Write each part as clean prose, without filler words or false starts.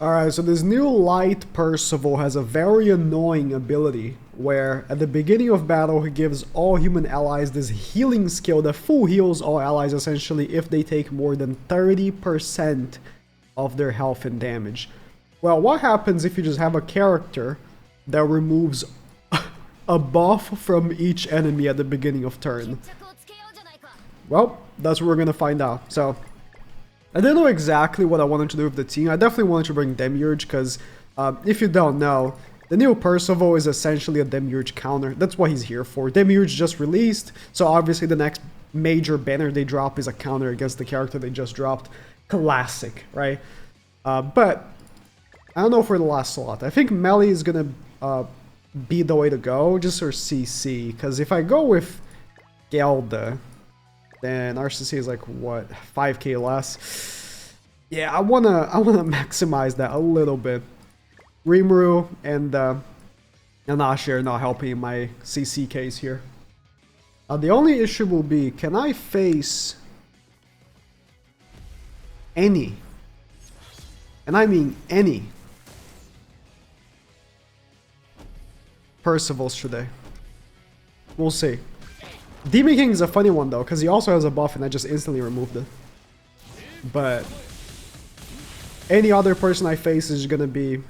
Alright, so this new light Percival has a very annoying ability where at the beginning of battle he gives all human allies this healing skill that full heals all allies essentially if they take more than 30% of their health and damage. Well, what happens if you just have a character that removes a buff from each enemy at the beginning of turn? Well, that's what we're gonna find out. So I didn't know exactly what I wanted to do with the team. I definitely wanted to bring Demiurge because if you don't know, the new Percival is essentially a Demiurge counter. That's what he's here for. Demiurge just released, so obviously the next major banner they drop is a counter against the character they just dropped. Classic, right? But I don't know for the last slot. I think melee is gonna be the way to go, just for CC. Because if I go with Gelda, then RCC is like what, 5k less. Yeah, I wanna maximize that a little bit. Rimuru and Ashi are not helping in my CC case here. The only issue will be, can I face any, and I mean any, Percivals today? We'll see. Demon King is a funny one though, because he also has a buff and I just instantly removed it. But any other person I face is gonna be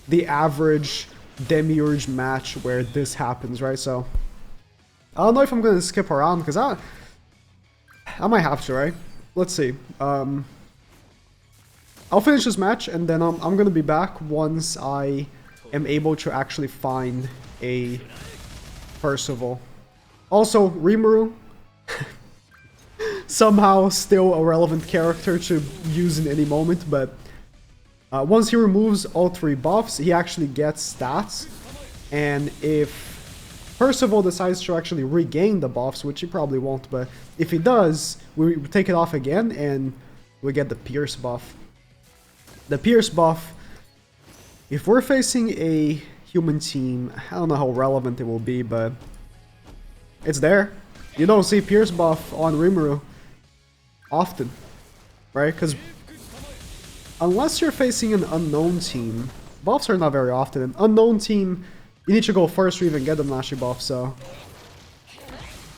the average Demiurge match where this happens, right? So I don't know if I'm gonna skip around because I might have to, right? Let's see. I'll finish this match and then I'm gonna be back once I am able to actually find a Percival. Also, Rimuru, somehow still a relevant character to use in any moment, but once he removes all 3 buffs, he actually gets stats, and if Percival decides to actually regain the buffs, which he probably won't, but if he does, we take it off again, and we get the Pierce buff. The Pierce buff, if we're facing a human team, I don't know how relevant it will be, but it's there. You don't see Pierce buff on Rimuru often, right? Because unless you're facing an unknown team, buffs are not very often. An unknown team, you need to go first to even get the Nashi buff, so...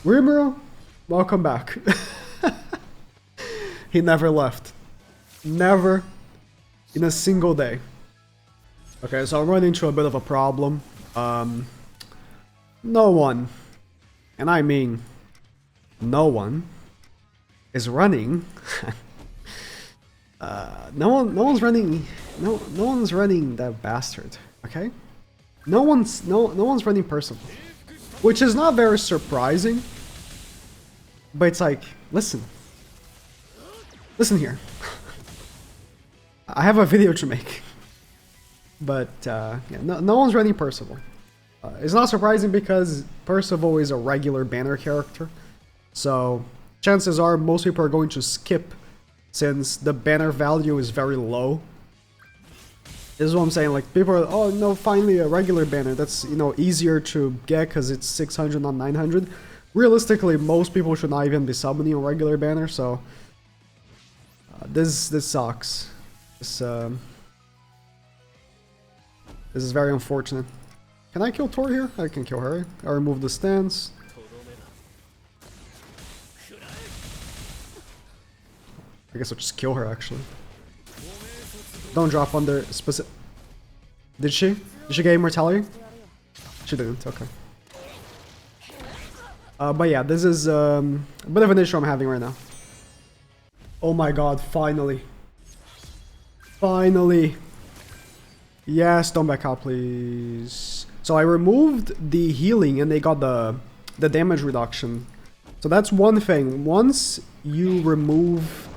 Rimuru, welcome back. He never left. Never in a single day. Okay, so I'm running into a bit of a problem. No one, and I mean no one, is running. No one's running that bastard, okay? No one's running Percival, which is not very surprising, but it's like, listen here. I have a video to make, but yeah, no one's running Percival. It's not surprising because Percival is a regular banner character, so chances are most people are going to skip since the banner value is very low. This is what I'm saying, like people are, oh no, finally a regular banner, that's, you know, easier to get because it's 600 not 900. Realistically, most people should not even be summoning a regular banner, so this sucks. This is very unfortunate. Can I kill Tor here? I can kill her. I remove the stance. I guess I'll just kill her actually. Don't drop under specific. Did she? Did she get immortality? She didn't, okay. But yeah, this is a bit of an issue I'm having right now. Oh my god, finally. Finally. Yes, don't back out, please. So I removed the healing and they got the damage reduction. So that's one thing. Once you remove,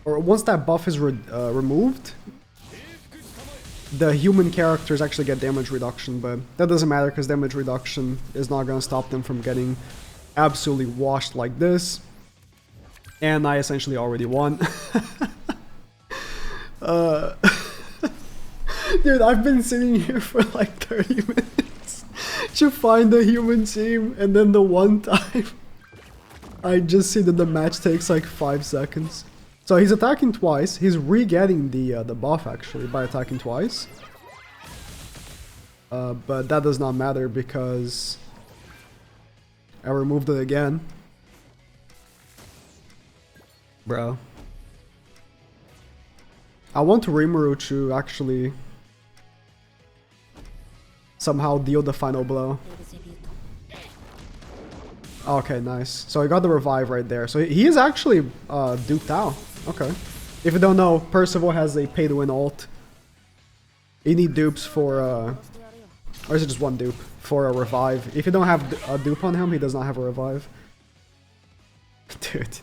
or once that buff is removed, the human characters actually get damage reduction, but that doesn't matter because damage reduction is not going to stop them from getting absolutely washed like this. And I essentially already won. Dude, I've been sitting here for like 30 minutes to find a human team, and then the one time I just see that the match takes like 5 seconds. So he's attacking twice. He's re-getting the buff actually by attacking twice. But that does not matter because I removed it again. Bro. I want Rimuru to actually somehow deal the final blow. Okay, nice. So I got the revive right there. So he is actually duped out. Okay. If you don't know, Percival has a pay-to-win ult. You need dupes for, or is it just one dupe? For a revive. If you don't have a dupe on him, he does not have a revive. Dude.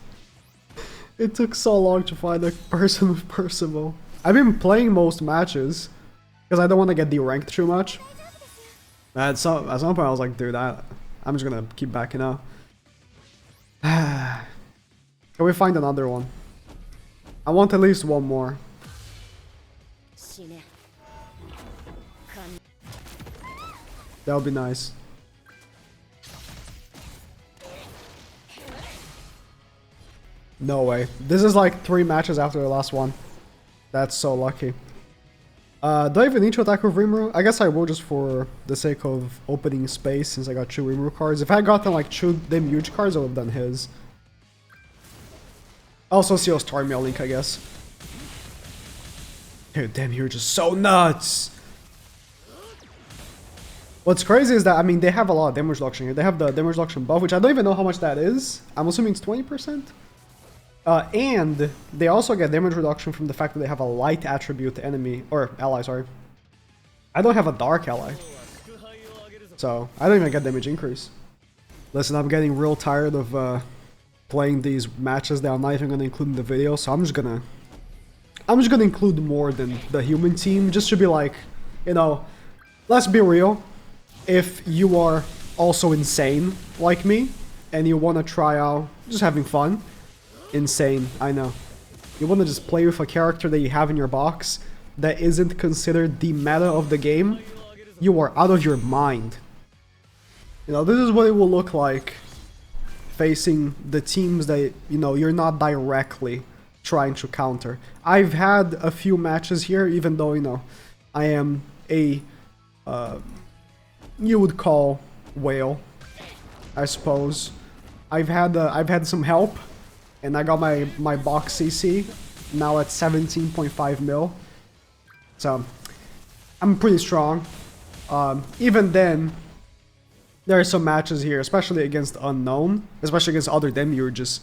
It took so long to find a person with Percival. I've been playing most matches, because I don't want to get deranked too much. At some point I was like, dude, I'm just gonna keep backing out. Can we find another one? I want at least one more. That would be nice. No way. This is like 3 matches after the last one. That's so lucky. Do I even need to attack with Rimuru? I guess I will just for the sake of opening space since I got 2 Rimuru cards. If I had gotten like 2 them huge cards, I would have done his. Also Seal's Tarmiel Link, I guess. Dude, damn, you're just so nuts! What's crazy is that, I mean, they have a lot of damage reduction here. They have the damage reduction buff, which I don't even know how much that is. I'm assuming it's 20%? And they also get damage reduction from the fact that they have a light attribute enemy, or ally, sorry. I don't have a dark ally. So, I don't even get damage increase. Listen, I'm getting real tired of playing these matches that I'm not even going to include in the video, so I'm just gonna include more than the human team, just to be like, you know, let's be real. If you are also insane like me, and you want to try out just having fun, insane, I know. You want to just play with a character that you have in your box that isn't considered the meta of the game, you are out of your mind. You know, this is what it will look like facing the teams that, you know, you're not directly trying to counter. I've had a few matches here, even though, you know, I am a, you would call whale, I suppose. I've had some help, and I got my box CC now at 17.5 mil. So I'm pretty strong. Even then, there are some matches here, especially against unknown, especially against other demiurges.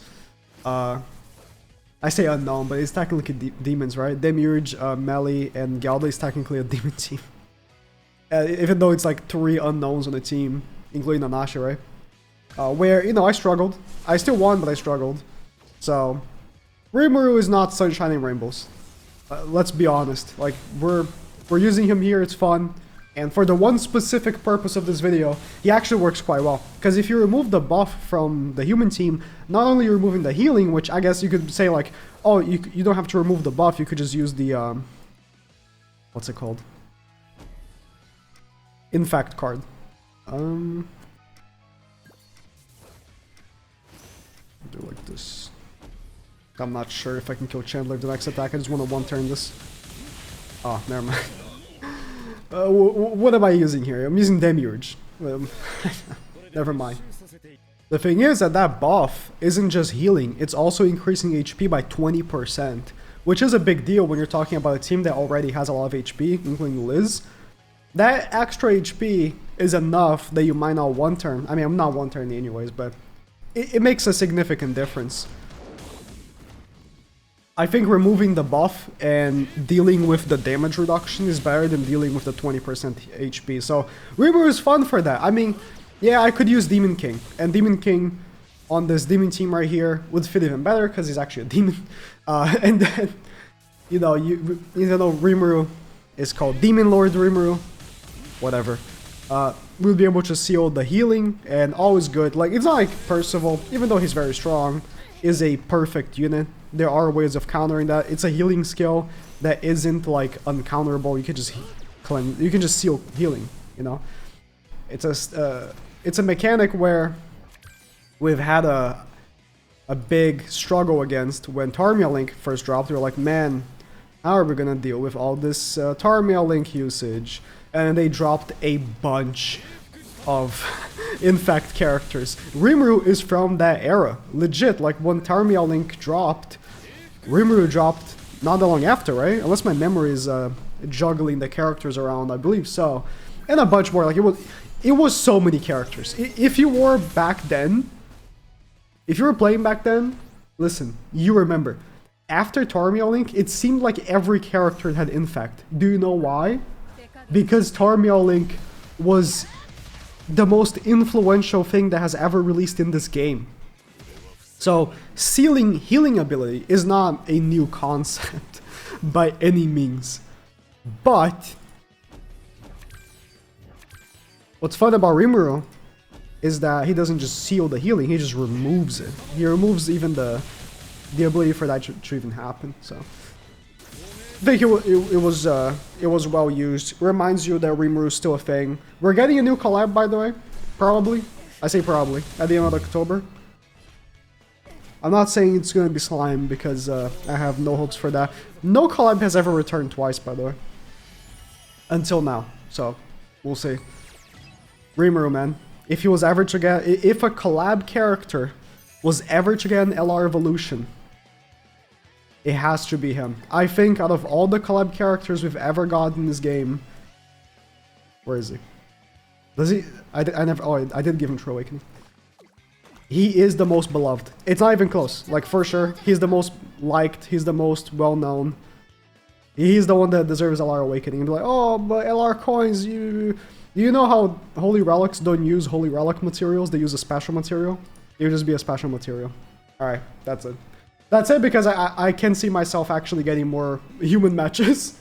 I say unknown, but it's technically demons, right? Demiurge, Melee, and Galda is technically a demon team. Even though it's like 3 unknowns on the team, including Nanashi, right? Where, you know, I struggled. I still won, but I struggled. So, Rimuru is not sunshine and rainbows. Let's be honest. Like, we're using him here, it's fun. And for the one specific purpose of this video, he actually works quite well. Because if you remove the buff from the human team, not only are you removing the healing, which I guess you could say like, oh, you don't have to remove the buff, you could just use the, what's it called? Infect card. Do like this. I'm not sure if I can kill Chandler the next attack. I just want to one-turn this. Oh, never mind. What am I using here? I'm using Demiurge. Never mind. The thing is that buff isn't just healing, it's also increasing HP by 20%, which is a big deal when you're talking about a team that already has a lot of HP, including Liz. That extra HP is enough that you might not one-turn. I mean, I'm not one-turning anyways, but it makes a significant difference. I think removing the buff and dealing with the damage reduction is better than dealing with the 20% HP. So Rimuru is fun for that. I mean, yeah, I could use Demon King. And Demon King on this demon team right here would fit even better because he's actually a demon. And then, you know, Rimuru is called Demon Lord Rimuru. Whatever. We'll be able to seal the healing and all is good. Like, it's not like Percival, even though he's very strong, is a perfect unit. There are ways of countering that. It's a healing skill that isn't like uncounterable. You can just cleanse, you can just seal healing, you know. It's a mechanic where we've had a big struggle against when Tarmia Link first dropped. We were like, man, how are we gonna deal with all this Tarmia Link usage? And they dropped a bunch of Infect characters. Rimuru is from that era. Legit, like when Tarmia Link dropped, Rimuru dropped not that long after, right? Unless my memory is juggling the characters around, I believe so. And a bunch more, like it was so many characters. If you were back then, if you were playing back then, listen, you remember. After Tarmia Link, it seemed like every character had Infect. Do you know why? Because Tarmia Link was the most influential thing that has ever released in this game. So, sealing healing ability is not a new concept by any means. But what's fun about Rimuru is that he doesn't just seal the healing, he just removes it. He removes even the ability for that to even happen. So I think it was well used. Reminds you that Rimuru is still a thing. We're getting a new collab, by the way. Probably. I say probably. At the end of October. I'm not saying it's going to be Slime because I have no hopes for that. No collab has ever returned twice, by the way. Until now. So, we'll see. Rimuru, man. If he was ever to get... If a collab character was ever to get an LR evolution, it has to be him. I think out of all the collab characters we've ever gotten in this game... Where is he? Does he... I never... Oh, I did give him True Awakening. He is the most beloved. It's not even close. Like, for sure. He's the most liked. He's the most well-known. He's the one that deserves LR Awakening. And be like, oh, but LR coins, you know how Holy Relics don't use Holy Relic materials? They use a special material? It would just be a special material. Alright, that's it. That's it because I can see myself actually getting more human matches.